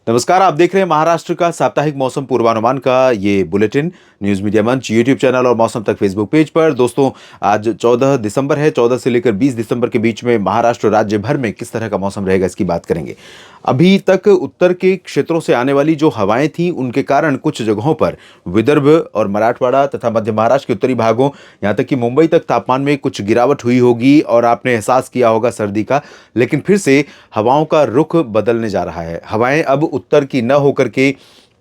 नमस्कार, आप देख रहे हैं महाराष्ट्र का साप्ताहिक मौसम पूर्वानुमान का ये बुलेटिन न्यूज मीडिया मंच यूट्यूब चैनल और मौसम तक फेसबुक पेज पर। दोस्तों, आज 14 दिसंबर है। 14 से लेकर 20 दिसंबर के बीच में महाराष्ट्र राज्य भर में किस तरह का मौसम रहेगा इसकी बात करेंगे। अभी तक उत्तर के क्षेत्रों से आने वाली जो हवाएं थी उनके कारण कुछ जगहों पर विदर्भ और मराठवाड़ा तथा मध्य महाराष्ट्र के उत्तरी भागों, यहाँ तक कि मुंबई तक तापमान में कुछ गिरावट हुई होगी और आपने एहसास किया होगा सर्दी का। लेकिन फिर से हवाओं का रुख बदलने जा रहा है। हवाएं अब उत्तर की न होकर के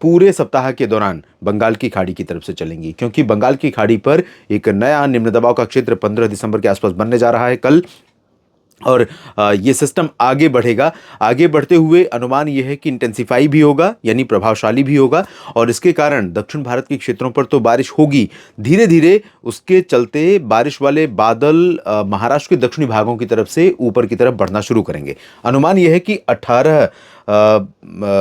पूरे सप्ताह के दौरान बंगाल की खाड़ी की तरफ से चलेंगी, क्योंकि बंगाल की खाड़ी पर एक नया निम्न दबाव का क्षेत्र 15 दिसंबर के आसपास बनने जा रहा है कल। और ये सिस्टम आगे बढ़ेगा। आगे बढ़ते हुए अनुमान यह है कि इंटेंसिफाई भी होगा, यानी प्रभावशाली भी होगा, और इसके कारण दक्षिण भारत के क्षेत्रों पर तो बारिश होगी। धीरे धीरे उसके चलते बारिश वाले बादल महाराष्ट्र के दक्षिणी भागों की तरफ से ऊपर की तरफ बढ़ना शुरू करेंगे। अनुमान यह है कि 18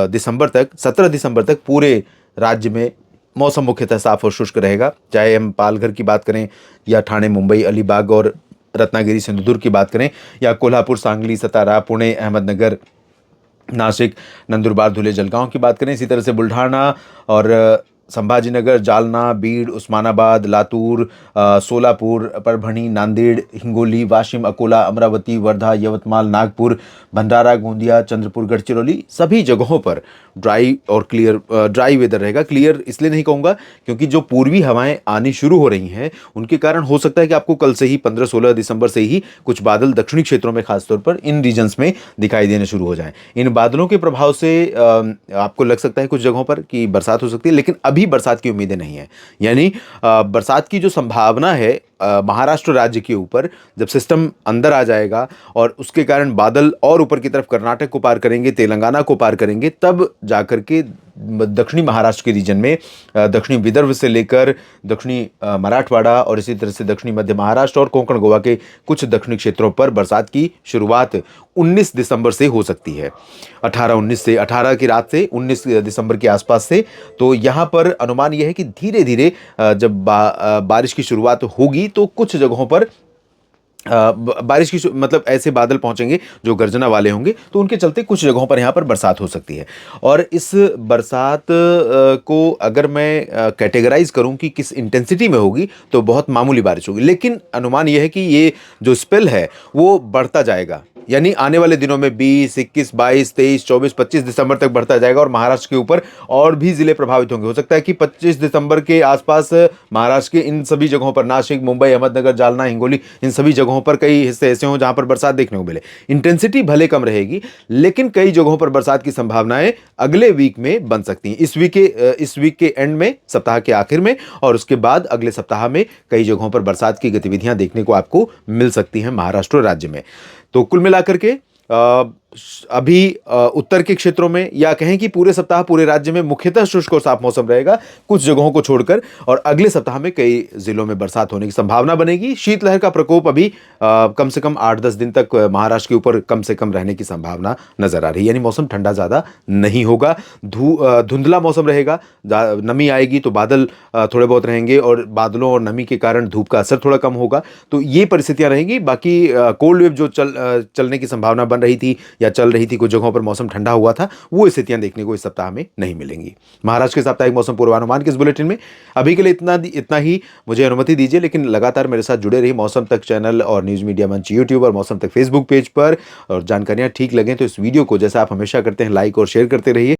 दिसंबर तक, 17 दिसंबर तक पूरे राज्य में मौसम मुख्यतः साफ और शुष्क रहेगा। चाहे हम पालघर की बात करें या ठाणे, मुंबई, अलीबाग और रत्नागिरी, सिंधुदुर्ग की बात करें, या कोल्हापुर, सांगली, सतारा, पुणे, अहमदनगर, नासिक, नंदुरबार, धुले, जलगांव की बात करें। इसी तरह से बुल्ढाना और संभाजीनगर, जालना, बीड, उस्मानाबाद, लातूर, सोलापुर, परभणी, नांदेड़, हिंगोली, वाशिम, अकोला, अमरावती, वर्धा, यवतमाल, नागपुर, भंडारा, गोंदिया, चंद्रपुर, गढ़चिरौली, सभी जगहों पर ड्राई और क्लियर ड्राई वेदर रहेगा। क्लियर इसलिए नहीं कहूँगा क्योंकि जो पूर्वी हवाएं आनी शुरू हो रही हैं उनके कारण हो सकता है कि आपको कल से ही 15-16 दिसंबर से ही कुछ बादल दक्षिणी क्षेत्रों में, खासतौर पर इन रीजन्स में दिखाई देने शुरू हो जाएं। इन बादलों के प्रभाव से आपको लग सकता है कुछ जगहों पर कि बरसात हो सकती है, लेकिन अभी बरसात की उम्मीदें नहीं है। यानी बरसात की जो संभावना है महाराष्ट्र राज्य के ऊपर, जब सिस्टम अंदर आ जाएगा और उसके कारण बादल और ऊपर की तरफ कर्नाटक को पार करेंगे, तेलंगाना को पार करेंगे, तब जाकर के दक्षिणी महाराष्ट्र के रीजन में दक्षिणी विदर्भ से लेकर दक्षिणी मराठवाड़ा और इसी तरह से दक्षिणी मध्य महाराष्ट्र और कोंकण गोवा के कुछ दक्षिणी क्षेत्रों पर बरसात की शुरुआत 19 दिसंबर से हो सकती है। 18 की रात से 19 दिसंबर के आसपास से। तो यहाँ पर अनुमान यह है कि धीरे धीरे जब बारिश की शुरुआत होगी तो कुछ जगहों पर बारिश की मतलब ऐसे बादल पहुंचेंगे जो गर्जना वाले होंगे, तो उनके चलते कुछ जगहों पर यहाँ पर बरसात हो सकती है। और इस बरसात को अगर मैं कैटेगराइज करूं कि किस इंटेंसिटी में होगी, तो बहुत मामूली बारिश होगी। लेकिन अनुमान यह है कि ये जो स्पेल है वो बढ़ता जाएगा, यानी आने वाले दिनों में 20, 21, 22, 23, 24, 25 दिसंबर तक बढ़ता जाएगा और महाराष्ट्र के ऊपर और भी जिले प्रभावित होंगे। हो सकता है कि 25 दिसंबर के आसपास महाराष्ट्र के इन सभी जगहों पर, नासिक, मुंबई, अहमदनगर, जालना, हिंगोली, इन सभी जगहों पर कई हिस्से ऐसे हों जहां पर बरसात देखने को मिले। इंटेंसिटी भले कम रहेगी, लेकिन कई जगहों पर बरसात की संभावनाएं अगले वीक में बन सकती हैं। इस वीक के एंड में, सप्ताह के आखिर में, और उसके बाद अगले सप्ताह में कई जगहों पर बरसात की गतिविधियां देखने को आपको मिल सकती हैं महाराष्ट्र राज्य में। तो कुल मिलाकर के अभी उत्तर के क्षेत्रों में, या कहें कि पूरे सप्ताह पूरे राज्य में मुख्यतः शुष्क और साफ मौसम रहेगा कुछ जगहों को छोड़कर, और अगले सप्ताह में कई जिलों में बरसात होने की संभावना बनेगी। शीतलहर का प्रकोप अभी कम से कम 8-10 दिन तक महाराष्ट्र के ऊपर कम से कम रहने की संभावना नजर आ रही है। यानी मौसम ठंडा ज़्यादा नहीं होगा, धुंधला मौसम रहेगा। नमी आएगी तो बादल थोड़े बहुत रहेंगे और बादलों और नमी के कारण धूप का असर थोड़ा कम होगा। तो ये परिस्थितियां रहेंगी। बाकी कोल्ड वेव जो चलने की संभावना बन रही थी या चल रही थी, कुछ जगहों पर मौसम ठंडा हुआ था, वो स्थितियां देखने को इस सप्ताह में नहीं मिलेंगी। महाराष्ट्र के साप्ताहिक मौसम पूर्वानुमान के इस बुलेटिन में अभी के लिए इतना ही मुझे अनुमति दीजिए, लेकिन लगातार मेरे साथ जुड़े रहिए मौसम तक चैनल और न्यूज मीडिया मंच यूट्यूब और मौसम तक फेसबुक पेज पर। और जानकारियां ठीक लगें तो इस वीडियो को, जैसा आप हमेशा करते हैं, लाइक और शेयर करते रहिए।